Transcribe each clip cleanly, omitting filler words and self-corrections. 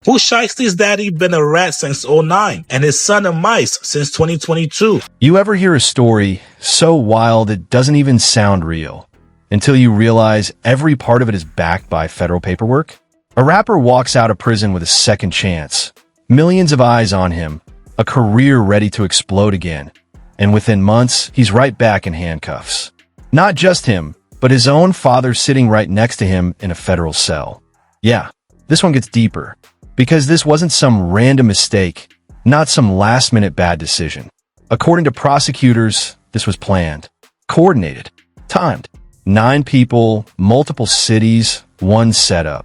Pooh Shiesty's daddy been a rat since '09, and his son a mice since 2022. You ever hear a story so wild it doesn't even sound real, until you realize every part of it is backed by federal paperwork? A rapper walks out of prison with a second chance, millions of eyes on him, a career ready to explode again, and within months, he's right back in handcuffs. Not just him, but his own father sitting right next to him in a federal cell. Yeah, this one gets deeper, because this wasn't some random mistake, not some last-minute bad decision. According to prosecutors, this was planned, coordinated, timed. 9 people, multiple cities, one setup.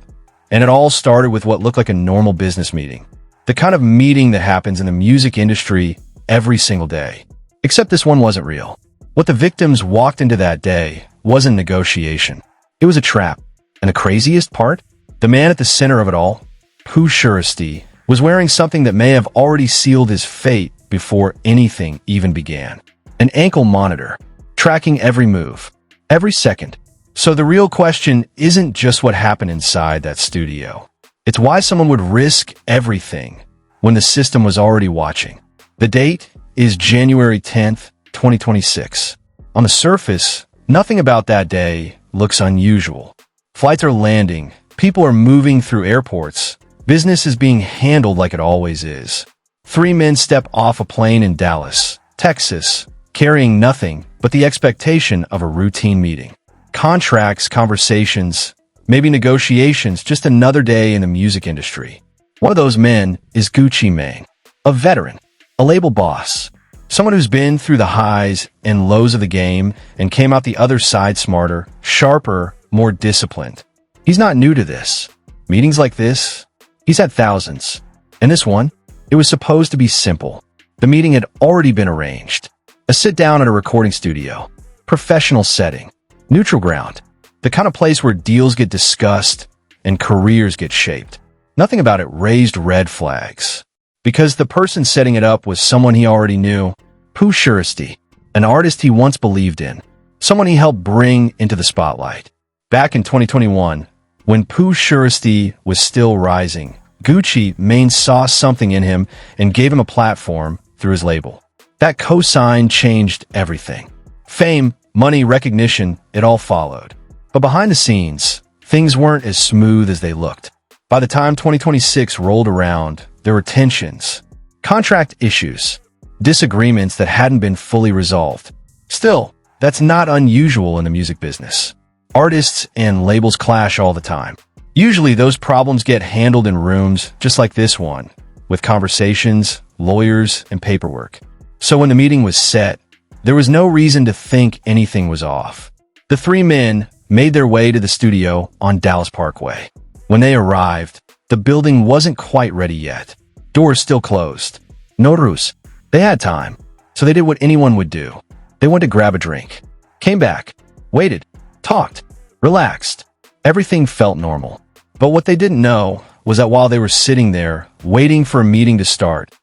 And it all started with what looked like a normal business meeting. The kind of meeting that happens in the music industry every single day. Except this one wasn't real. What the victims walked into that day wasn't negotiation. It was a trap. And the craziest part? The man at the center of it all, Pooh Shiesty, was wearing something that may have already sealed his fate before anything even began. An ankle monitor, tracking every move, every second. So the real question isn't just what happened inside that studio. It's why someone would risk everything when the system was already watching. The date is January 10th, 2026. On the surface, nothing about that day looks unusual. Flights are landing, people are moving through airports, business is being handled like it always is. 3 men step off a plane in Dallas, Texas, carrying nothing but the expectation of a routine meeting. Contracts, conversations, maybe negotiations, just another day in the music industry. One of those men is Gucci Mane, a veteran, a label boss, someone who's been through the highs and lows of the game and came out the other side smarter, sharper, more disciplined. He's not new to this. Meetings like this, he's had thousands. And this one, it was supposed to be simple. The meeting had already been arranged. A sit-down at a recording studio, professional setting, neutral ground, the kind of place where deals get discussed and careers get shaped. Nothing about it raised red flags. Because the person setting it up was someone he already knew, Pooh Shiesty, an artist he once believed in, someone he helped bring into the spotlight. Back in 2021, when Pooh Shiesty was still rising, Gucci Mane saw something in him and gave him a platform through his label. That cosign changed everything. Fame, money, recognition, it all followed. But behind the scenes, things weren't as smooth as they looked. By the time 2026 rolled around, there were tensions, contract issues, disagreements that hadn't been fully resolved. Still, that's not unusual in the music business. Artists and labels clash all the time. Usually those problems get handled in rooms just like this one, with conversations, lawyers, and paperwork. So when the meeting was set, there was no reason to think anything was off. The 3 men made their way to the studio on Dallas Parkway. When they arrived, the building wasn't quite ready yet. Doors still closed. No rules. They had time, so they did what anyone would do. They went to grab a drink, came back, waited, talked, relaxed. Everything felt normal. But what they didn't know was that while they were sitting there, waiting for a meeting to start,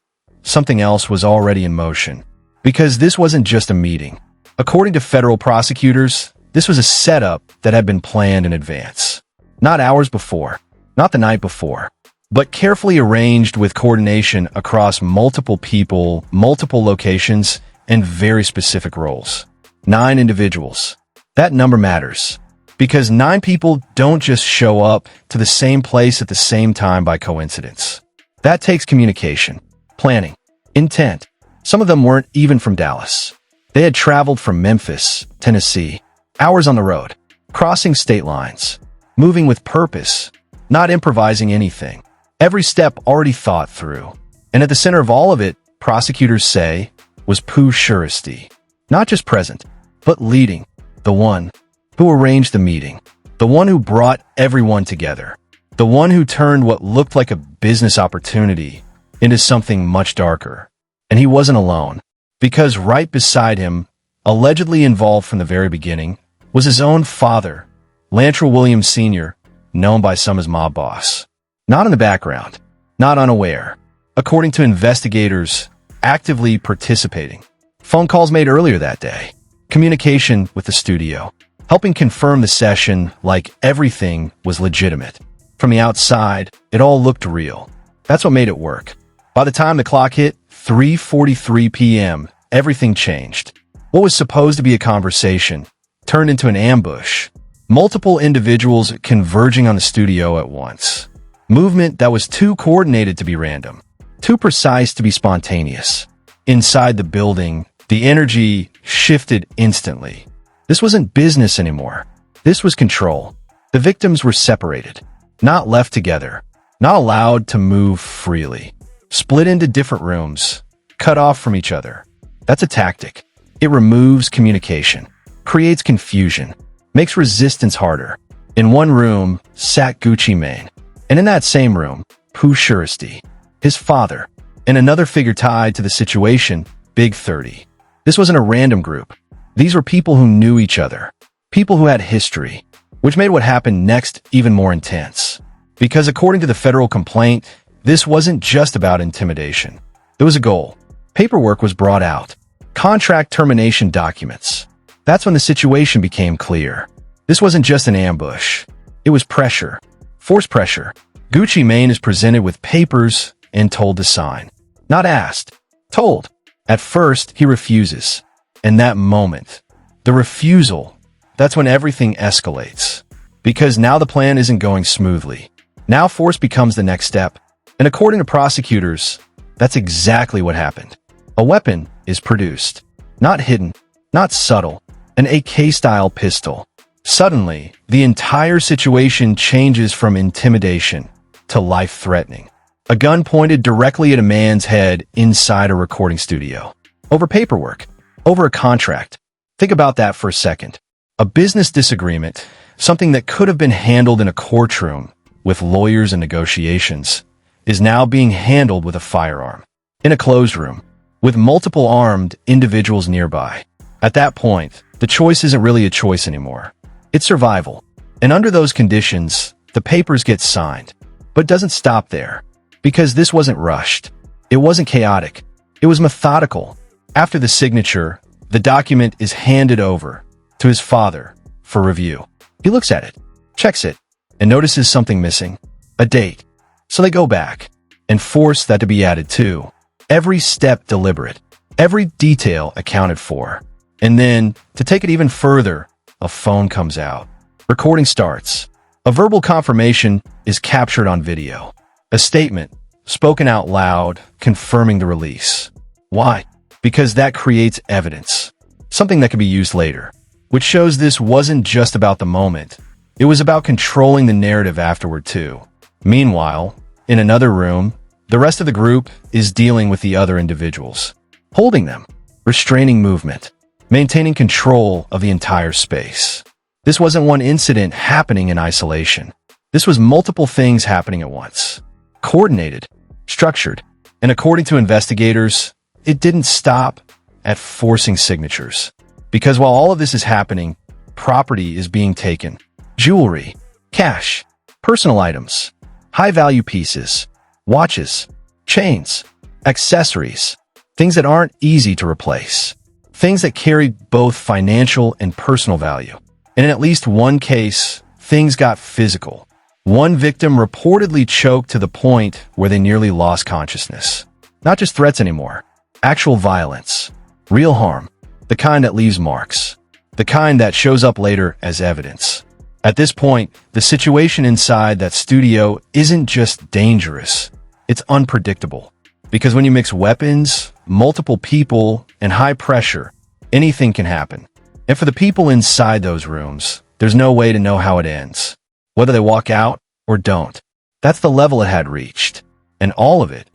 something else was already in motion. Because this wasn't just a meeting. According to federal prosecutors, this was a setup that had been planned in advance. Not hours before, not the night before, but carefully arranged with coordination across multiple people, multiple locations, and very specific roles. 9 individuals. That number matters. Because 9 people don't just show up to the same place at the same time by coincidence. That takes communication, planning, intent. Some of them weren't even from Dallas. They had traveled from Memphis, Tennessee, hours on the road, crossing state lines, moving with purpose, not improvising anything. Every step already thought through. And at the center of all of it, prosecutors say, was Pooh Shiesty. Not just present, but leading. The one who arranged the meeting. The one who brought everyone together. The one who turned what looked like a business opportunity into something much darker. And he wasn't alone, because right beside him, allegedly involved from the very beginning, was his own father, Lantrell Williams Sr., known by some as Mob Boss. Not in the background, not unaware. According to investigators, actively participating. Phone calls made earlier that day. Communication with the studio, helping confirm the session like everything was legitimate. From the outside, it all looked real. That's what made it work. By the time the clock hit 3:43 p.m., everything changed. What was supposed to be a conversation turned into an ambush. Multiple individuals converging on the studio at once. Movement that was too coordinated to be random, too precise to be spontaneous. Inside the building, the energy shifted instantly. This wasn't business anymore. This was control. The victims were separated, not left together, not allowed to move freely. Split into different rooms, cut off from each other. That's a tactic. It removes communication, creates confusion, makes resistance harder. In one room sat Gucci Mane, and in that same room, Pooh Shiesty, his father, and another figure tied to the situation, Big 30. This wasn't a random group. These were people who knew each other, people who had history, which made what happened next even more intense. Because according to the federal complaint, this wasn't just about intimidation. There was a goal. Paperwork was brought out. Contract termination documents. That's when the situation became clear. This wasn't just an ambush. It was pressure. Forced pressure. Gucci Mane is presented with papers and told to sign. Not asked. Told. At first, he refuses. In that moment, the refusal, that's when everything escalates. Because now the plan isn't going smoothly. Now force becomes the next step. And according to prosecutors, that's exactly what happened. A weapon is produced. Not hidden, not subtle. An AK-style pistol. Suddenly, the entire situation changes from intimidation to life-threatening. A gun pointed directly at a man's head inside a recording studio. Over paperwork. Over a contract. Think about that for a second. A business disagreement, something that could have been handled in a courtroom with lawyers and negotiations, is now being handled with a firearm. In a closed room, with multiple armed individuals nearby. At that point, the choice isn't really a choice anymore. It's survival. And under those conditions, the papers get signed. But it doesn't stop there. Because this wasn't rushed. It wasn't chaotic. It was methodical. After the signature, the document is handed over to his father for review. He looks at it, checks it, and notices something missing. A date. So they go back and force that to be added too. Every step deliberate. Every detail accounted for. And then, to take it even further, a phone comes out. Recording starts. A verbal confirmation is captured on video. A statement, spoken out loud, confirming the release. Why? Because that creates evidence. Something that can be used later. Which shows this wasn't just about the moment. It was about controlling the narrative afterward too. Meanwhile, in another room, the rest of the group is dealing with the other individuals. Holding them. Restraining movement. Maintaining control of the entire space. This wasn't one incident happening in isolation. This was multiple things happening at once. Coordinated, structured, and according to investigators, it didn't stop at forcing signatures. Because while all of this is happening, property is being taken. Jewelry, cash, personal items, high-value pieces, watches, chains, accessories, things that aren't easy to replace. Things that carry both financial and personal value. And in at least one case, things got physical. One victim reportedly choked to the point where they nearly lost consciousness. Not just threats anymore. Actual violence. Real harm. The kind that leaves marks. The kind that shows up later as evidence. At this point, the situation inside that studio isn't just dangerous. It's unpredictable. Because when you mix weapons, multiple people, and high pressure, anything can happen. And for the people inside those rooms, there's no way to know how it ends. Whether they walk out or don't. That's the level it had reached. And all of it,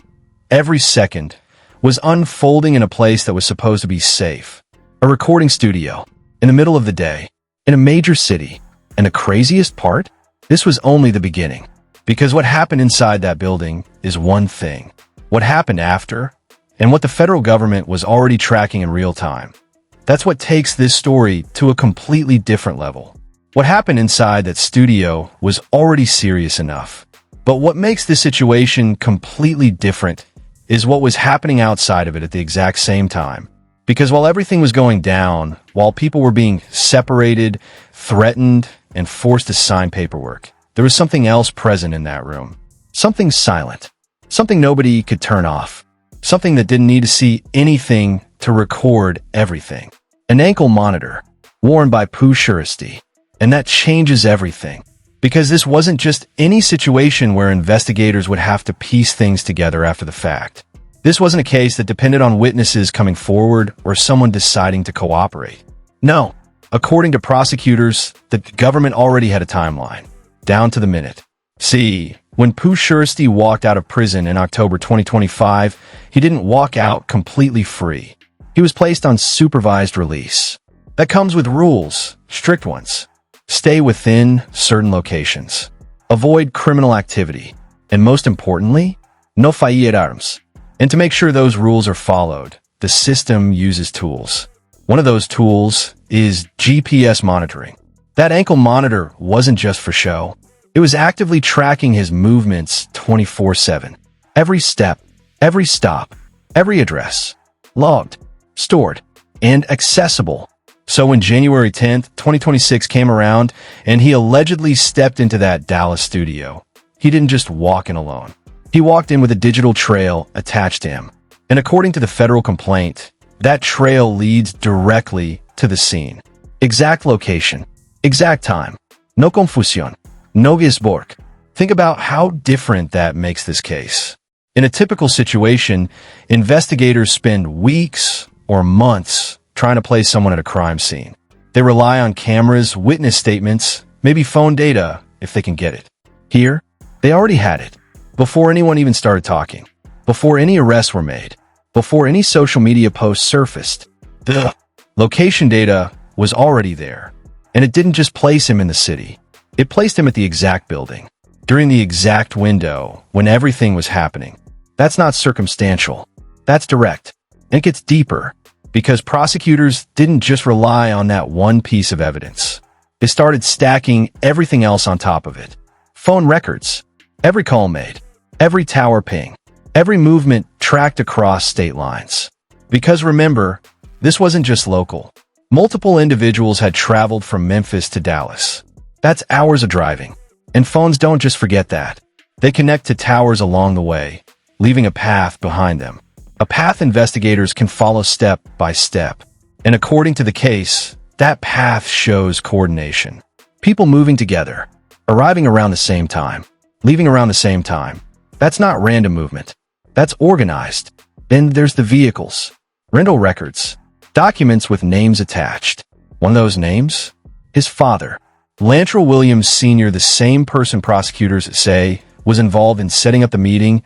every second, was unfolding in a place that was supposed to be safe. A recording studio, in the middle of the day, in a major city. And the craziest part? This was only the beginning. Because what happened inside that building is one thing. What happened after, and what the federal government was already tracking in real time. That's what takes this story to a completely different level. What happened inside that studio was already serious enough. But what makes this situation completely different is what was happening outside of it at the exact same time. Because while everything was going down, while people were being separated, threatened, and forced to sign paperwork, there was something else present in that room. Something silent. Something nobody could turn off. Something that didn't need to see anything to record everything. An ankle monitor, worn by Pooh Shiesty. And that changes everything. Because this wasn't just any situation where investigators would have to piece things together after the fact. This wasn't a case that depended on witnesses coming forward or someone deciding to cooperate. No, according to prosecutors, the government already had a timeline, down to the minute. See, when Pooh Shiesty walked out of prison in October 2025, he didn't walk out completely free. He was placed on supervised release. That comes with rules, strict ones. Stay within certain locations. Avoid criminal activity. And most importantly, no firearms. And to make sure those rules are followed, the system uses tools. One of those tools is GPS monitoring. That ankle monitor wasn't just for show. It was actively tracking his movements 24/7. Every step, every stop, every address. Logged, stored, and accessible. So when January 10th, 2026 came around and he allegedly stepped into that Dallas studio, he didn't just walk in alone. He walked in with a digital trail attached to him. And according to the federal complaint, that trail leads directly to the scene. Exact location, exact time, no confusión, no guesswork. Think about how different that makes this case. In a typical situation, investigators spend weeks or months trying to place someone at a crime scene. They rely on cameras, witness statements, maybe phone data if they can get it. Here, they already had it. Before anyone even started talking. Before any arrests were made. Before any social media posts surfaced. The location data was already there. And it didn't just place him in the city. It placed him at the exact building. During the exact window when everything was happening. That's not circumstantial. That's direct. And it gets deeper. Because prosecutors didn't just rely on that one piece of evidence. They started stacking everything else on top of it. Phone records. Every call made. Every tower ping. Every movement tracked across state lines. Because remember, this wasn't just local. Multiple individuals had traveled from Memphis to Dallas. That's hours of driving. And phones don't just forget that. They connect to towers along the way, leaving a path behind them. A path investigators can follow step by step. And according to the case, that path shows coordination. People moving together, arriving around the same time, leaving around the same time. That's not random movement. That's organized. Then there's the vehicles, rental records, documents with names attached. One of those names? His father. Lantrell Williams Sr., the same person prosecutors say was involved in setting up the meeting,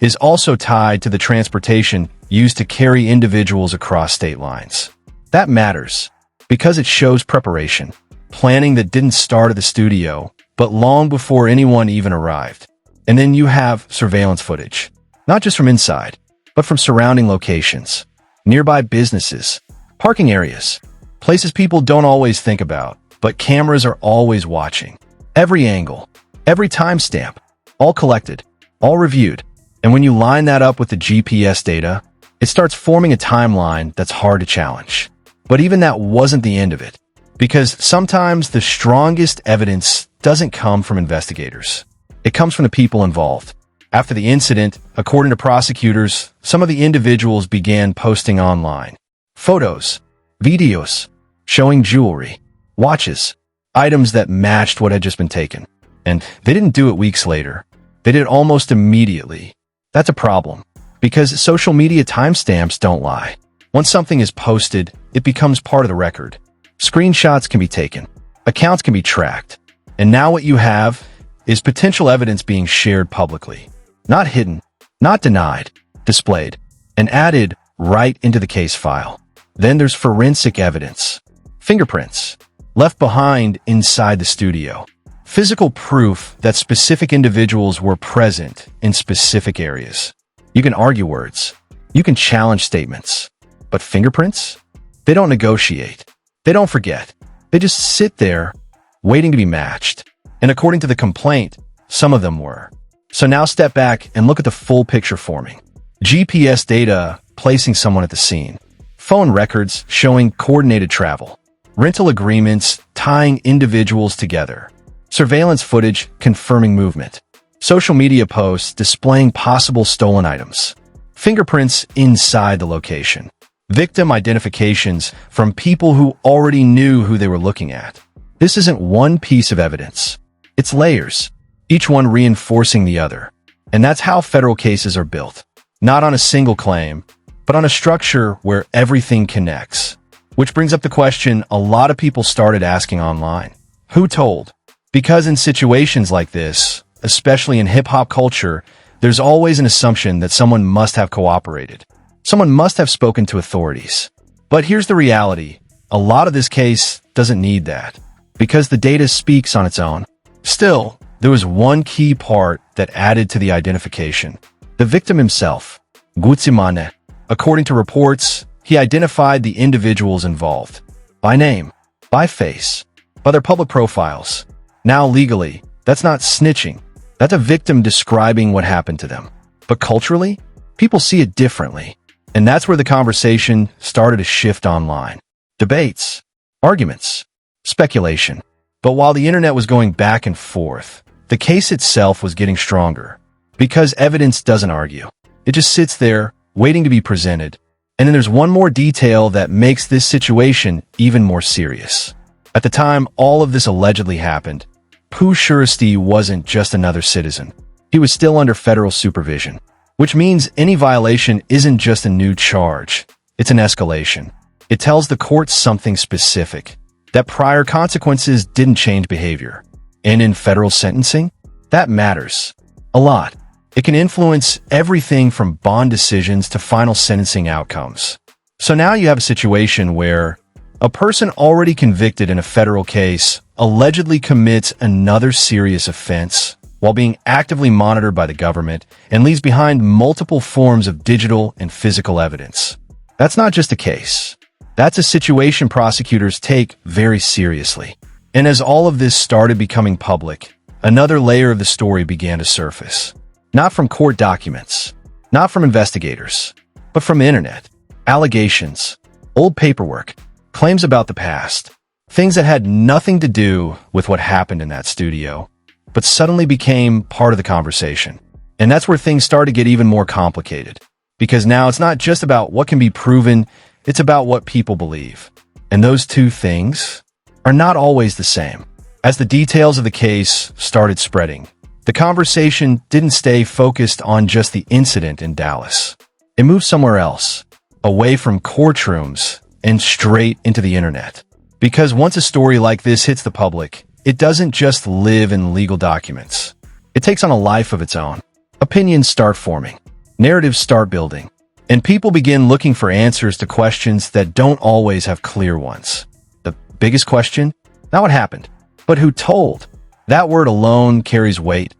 is also tied to the transportation used to carry individuals across state lines. That matters because it shows preparation, planning that didn't start at the studio, but long before anyone even arrived. And then you have surveillance footage, not just from inside, but from surrounding locations, nearby businesses, parking areas, places people don't always think about, but cameras are always watching. Every angle, every timestamp, all collected, all reviewed. And when you line that up with the GPS data, it starts forming a timeline that's hard to challenge. But even that wasn't the end of it, because sometimes the strongest evidence doesn't come from investigators. It comes from the people involved. After the incident, according to prosecutors, some of the individuals began posting online photos, videos, showing jewelry, watches, items that matched what had just been taken. And they didn't do it weeks later. They did it almost immediately. That's a problem, because social media timestamps don't lie. Once something is posted, it becomes part of the record. Screenshots can be taken, accounts can be tracked, and now what you have is potential evidence being shared publicly. Not hidden, not denied, displayed, and added right into the case file. Then there's forensic evidence. Fingerprints, left behind inside the studio. Physical proof that specific individuals were present in specific areas. You can argue words. You can challenge statements. But fingerprints? They don't negotiate. They don't forget. They just sit there, waiting to be matched. And according to the complaint, some of them were. So now step back and look at the full picture forming. GPS data placing someone at the scene. Phone records showing coordinated travel. Rental agreements tying individuals together. Surveillance footage confirming movement. social media posts displaying possible stolen items, fingerprints inside the location, victim identifications from people who already knew who they were looking at. This isn't one piece of evidence. It's layers, each one reinforcing the other. And that's how federal cases are built. Not on a single claim, but on a structure where everything connects. Which brings up the question a lot of people started asking online. Who told? Because in situations like this, especially in hip-hop culture, there's always an assumption that someone must have cooperated. Someone must have spoken to authorities. But here's the reality. A lot of this case doesn't need that, because the data speaks on its own. Still, there was one key part that added to the identification. The victim himself, Gutsimane. According to reports, he identified the individuals involved. By name, by face, by their public profiles. Now legally, that's not snitching. That's a victim describing what happened to them. But culturally, people see it differently. And that's where the conversation started to shift online. Debates, arguments, speculation. But while the internet was going back and forth, the case itself was getting stronger. Because evidence doesn't argue. It just sits there, waiting to be presented. And then there's one more detail that makes this situation even more serious. At the time all of this allegedly happened, Pooh Shiesty wasn't just another citizen. He was still under federal supervision, which means any violation isn't just a new charge. It's an escalation. It tells the court something specific, that prior consequences didn't change behavior. And in federal sentencing, that matters a lot. It can influence everything from bond decisions to final sentencing outcomes. So now you have a situation where a person already convicted in a federal case allegedly commits another serious offense while being actively monitored by the government and leaves behind multiple forms of digital and physical evidence. That's not just a case. That's a situation prosecutors take very seriously. And as all of this started becoming public, another layer of the story began to surface. Not from court documents, not from investigators, but from the internet. Allegations, old paperwork, claims about the past, things that had nothing to do with what happened in that studio, but suddenly became part of the conversation. And that's where things start to get even more complicated. Because now it's not just about what can be proven, it's about what people believe. And those two things are not always the same. As the details of the case started spreading, the conversation didn't stay focused on just the incident in Dallas. It moved somewhere else, away from courtrooms and straight into the internet. Because once a story like this hits the public, it doesn't just live in legal documents. It takes on a life of its own. Opinions start forming, narratives start building, and people begin looking for answers to questions that don't always have clear ones. The biggest question? Not what happened, but who told? That word alone carries weight,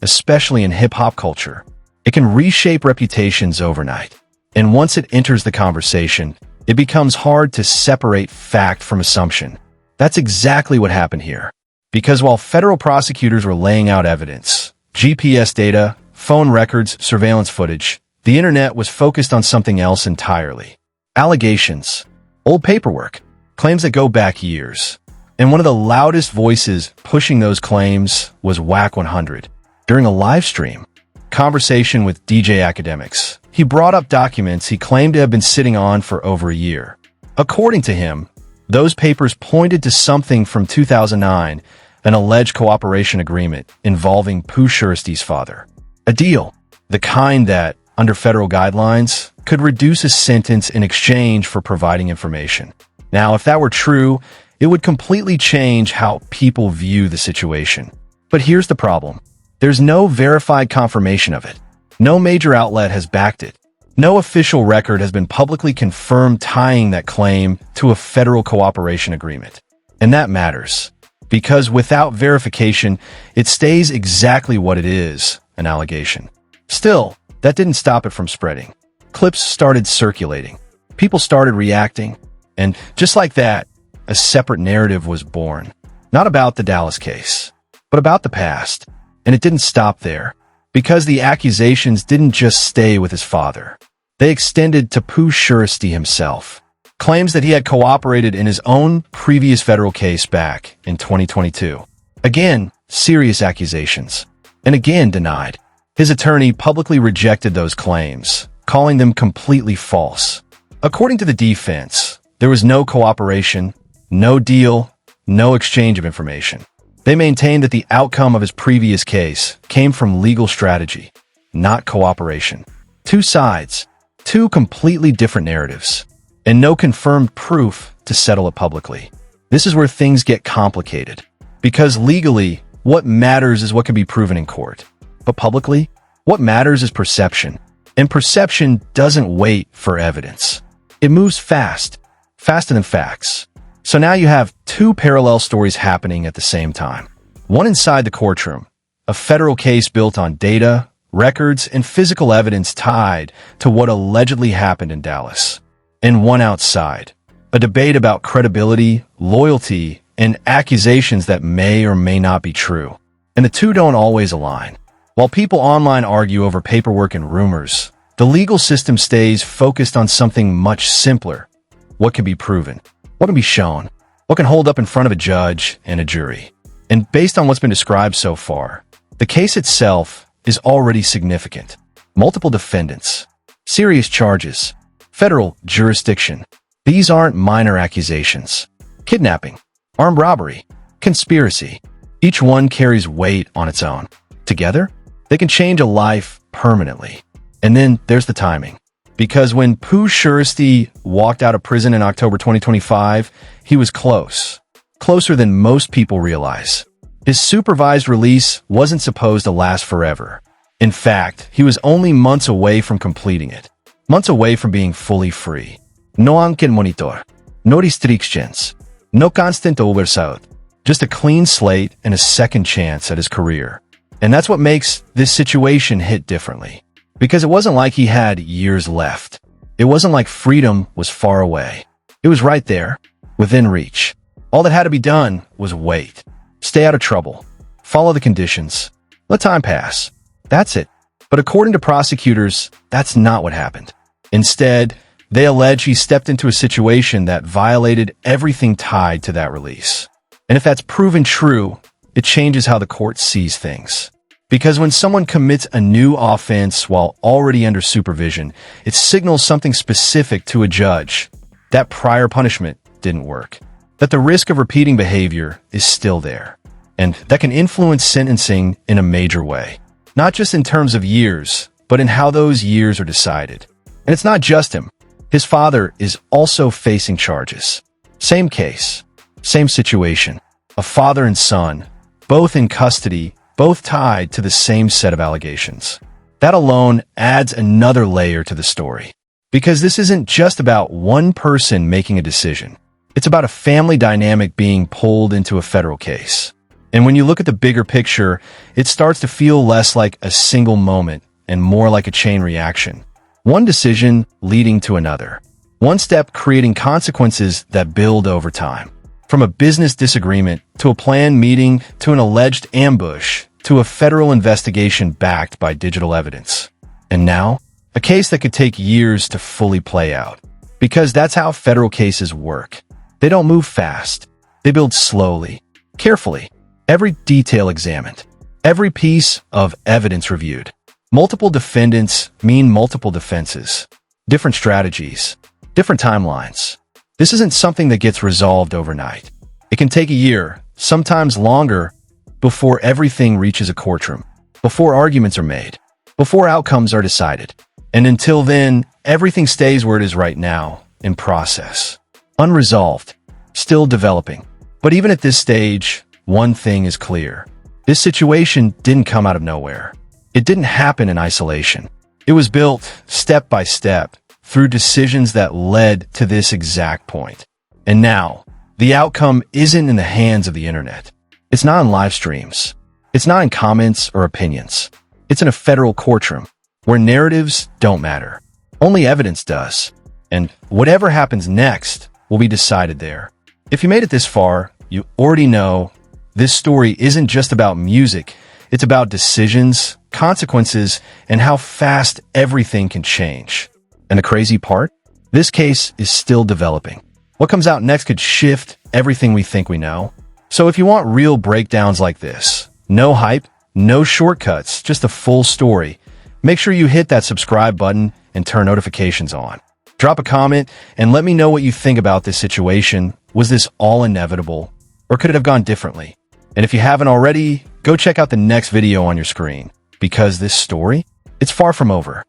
especially in hip-hop culture. It can reshape reputations overnight. And once it enters the conversation, it becomes hard to separate fact from assumption. That's exactly what happened here. Because while federal prosecutors were laying out evidence, GPS data, phone records, surveillance footage, the internet was focused on something else entirely. Allegations, old paperwork, claims that go back years. And one of the loudest voices pushing those claims was Whack 100. During a live stream conversation with DJ Academics, he brought up documents he claimed to have been sitting on for over a year. According to him, those papers pointed to something from 2009, an alleged cooperation agreement involving Pooh Shiesty's father. A deal, the kind that, under federal guidelines, could reduce a sentence in exchange for providing information. Now, if that were true, it would completely change how people view the situation. But here's the problem. There's no verified confirmation of it. No major outlet has backed it. No official record has been publicly confirmed tying that claim to a federal cooperation agreement. And that matters, because without verification, it stays exactly what it is, an allegation. Still, that didn't stop it from spreading. Clips started circulating. People started reacting. And just like that, a separate narrative was born. Not about the Dallas case, but about the past. And it didn't stop there, because the accusations didn't just stay with his father. They extended to Pooh Shiesty himself. Claims that he had cooperated in his own previous federal case back in 2022. Again, serious accusations. and again denied. His attorney publicly rejected those claims, calling them completely false. According to the defense, there was no cooperation, no deal, no exchange of information. They maintained that the outcome of his previous case came from legal strategy, not cooperation. Two sides, two completely different narratives, and no confirmed proof to settle it publicly. This is where things get complicated, because legally, what matters is what can be proven in court. But publicly, what matters is perception, and perception doesn't wait for evidence. It moves fast, faster than facts. So now you have two parallel stories happening at the same time. One inside the courtroom, a federal case built on data, records, and physical evidence tied to what allegedly happened in Dallas. And one outside, a debate about credibility, loyalty, and accusations that may or may not be true. And the two don't always align. While people online argue over paperwork and rumors, the legal system stays focused on something much simpler. What can be proven? What can be shown? What can hold up in front of a judge and a jury? And based on what's been described so far, the case itself is already significant. Multiple defendants, serious charges, federal jurisdiction. These aren't minor accusations. Kidnapping, armed robbery, conspiracy. Each one carries weight on its own. Together, they can change a life permanently. And then there's the timing. Because when Pooh Shiesty walked out of prison in October 2025, he was close. Closer than most people realize. His supervised release wasn't supposed to last forever. In fact, he was only months away from completing it. Months away from being fully free. No ángel monitor. No restrictions. No constant oversight. Just a clean slate and a second chance at his career. And that's what makes this situation hit differently. Because it wasn't like he had years left. It wasn't like freedom was far away. It was right there, within reach. All that had to be done was wait. Stay out of trouble. Follow the conditions. Let time pass. That's it. But according to prosecutors, that's not what happened. Instead, they allege he stepped into a situation that violated everything tied to that release. And if that's proven true, it changes how the court sees things. Because when someone commits a new offense while already under supervision, it signals something specific to a judge. That prior punishment didn't work. That the risk of repeating behavior is still there. And that can influence sentencing in a major way. Not just in terms of years, but in how those years are decided. And it's not just him. His father is also facing charges. Same case, same situation. A father and son, both in custody, both tied to the same set of allegations. That alone adds another layer to the story. Because this isn't just about one person making a decision. It's about a family dynamic being pulled into a federal case. And when you look at the bigger picture, it starts to feel less like a single moment and more like a chain reaction. One decision leading to another. One step creating consequences that build over time. From a business disagreement, to a planned meeting, to an alleged ambush, to a federal investigation backed by digital evidence. And now, a case that could take years to fully play out. Because that's how federal cases work. They don't move fast. They build slowly, carefully. Every detail examined. Every piece of evidence reviewed. Multiple defendants mean multiple defenses. Different strategies. Different timelines. This isn't something that gets resolved overnight. It can take a year, sometimes longer, before everything reaches a courtroom, before arguments are made, before outcomes are decided. And until then, everything stays where it is right now, in process. Unresolved, still developing. But even at this stage, one thing is clear. This situation didn't come out of nowhere. It didn't happen in isolation. It was built step by step through decisions that led to this exact point. And now, the outcome isn't in the hands of the internet. It's not in live streams. It's not in comments or opinions. It's in a federal courtroom where narratives don't matter. Only evidence does. And whatever happens next will be decided there. If you made it this far, you already know this story isn't just about music. It's about decisions, consequences, and how fast everything can change. And the crazy part? This case is still developing. What comes out next could shift everything we think we know. So if you want real breakdowns like this, no hype, No shortcuts, just the full story. Make sure you hit that subscribe button and turn notifications on. Drop a comment and let me know what you think about this situation. Was this all inevitable, or could it have gone differently? And if you haven't already, go check out the next video on your screen, because this story, it's far from over.